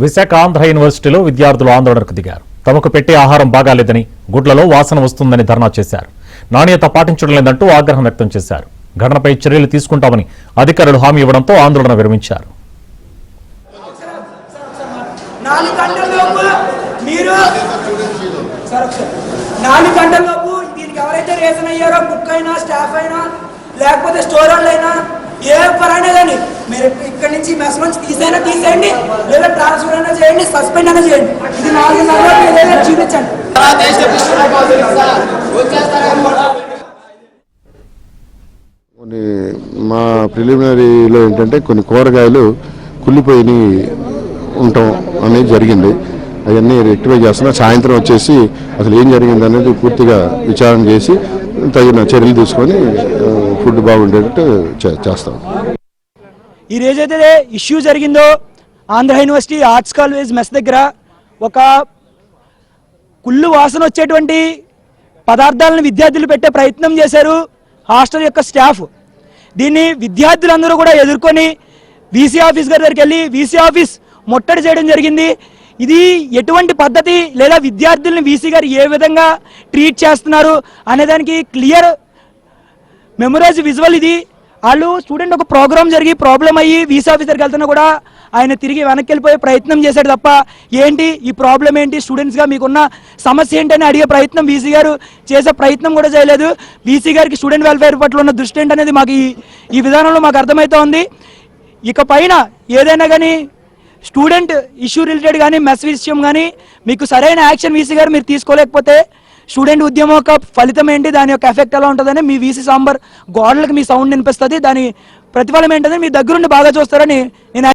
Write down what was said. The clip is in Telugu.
విశాఖ ఆంధ్ర యూనివర్సిటీలో విద్యార్థులు ఆందోళనకు దిగారు. తమకు పెట్టే ఆహారం బాగాలేదని, గుడ్లలో వాసన వస్తుందని ధర్నా చేశారు. నాణ్యత పాటించడం లేదంటూ ఆగ్రహం వ్యక్తం చేశారు. ఘటనపై చర్యలు తీసుకుంటామని అధికారులు హామీ ఇవ్వడంతో ఆందోళన విరమించారు. 4 గంటలలోపు దీనికి ఎవరైతే రీజన్ అయ్యారో, కుక్ అయినా, స్టాఫ్ అయినా, లేకపోతే స్టోర్ వాళ్ళు అయినా, ఏ పరైనా కానీ మీరు ఇక్కడి నుంచి మెస్ నుంచి తీసేయండి, లేదా ట్రాన్స్ఫర్ అయినా చేయండి, సస్పెండ్ అయినా చేయండి. ఇది 4 నెలలు ఏదైనా చూపించండి. మా ప్రిలిమినరీలో ఏంటంటే కొన్ని కూరగాయలు కుళ్ళిపోయి ఉండటం అనేది జరిగింది. అవన్నీ రెక్టిఫై చేస్తున్నా. సాయంత్రం వచ్చేసి అసలు ఏం జరిగింది అనేది పూర్తిగా విచారణ చేసి తగిన చర్యలు తీసుకొని ఫుడ్ బాగుండేటట్టు చేస్తాం. ఈ రోజైతే ఇష్యూ జరిగిందో, Andhra university arts college mess దగ్గర ఒక కుళ్ళు వాసన వచ్చేటువంటి పదార్థాలను విద్యార్థులు పెట్టే ప్రయత్నం చేశారు హాస్టల్ యొక్క స్టాఫ్. దీన్ని విద్యార్థులందరూ కూడా ఎదుర్కొని వీసీ ఆఫీస్ గారి దగ్గరికి వెళ్ళి వీసీ ఆఫీస్ ముట్టడి చేయడం జరిగింది. ఇది ఎటువంటి పద్ధతి, లేదా విద్యార్థుల్ని వీసీ గారు ఏ విధంగా ట్రీట్ చేస్తున్నారు అనేదానికి క్లియర్ మెమరైజ్ విజువల్ ఇది. వాళ్ళు స్టూడెంట్ ఒక ప్రోగ్రామ్ జరిగి ప్రాబ్లం అయ్యి వీసీ ఆఫీస్ దగ్గరికి వెళ్తున్నా కూడా ఆయన తిరిగి వెనక్కి వెళ్ళిపోయే ప్రయత్నం చేశాడు తప్ప, ఏంటి ఈ ప్రాబ్లం ఏంటి, స్టూడెంట్స్గా మీకున్న సమస్య ఏంటని అడిగే ప్రయత్నం వీసీ గారు చేసే ప్రయత్నం కూడా చేయలేదు. వీసీ గారికి స్టూడెంట్ వెల్ఫేర్ పట్ల ఉన్న దృష్టి ఏంటనేది మాకు ఈ విధానంలో మాకు అర్థమవుతోంది. ఇక పైన ఏదైనా కానీ స్టూడెంట్ ఇష్యూ రిలేటెడ్ కానీ, మెస్ విషయం కానీ మీకు సరైన యాక్షన్ వీసీ గారు మీరు తీసుకోలేకపోతే స్టూడెంట్ ఉద్యమం యొక్క ఫలితం ఏంటి, దాని యొక్క ఎఫెక్ట్ ఎలా ఉంటుందని మీ వీసీ సాంబర్ గోడలకు మీ సౌండ్ వినిపిస్తుంది. దాని ప్రతిఫలం ఏంటని మీ దగ్గరుండి బాగా చూస్తారని నేను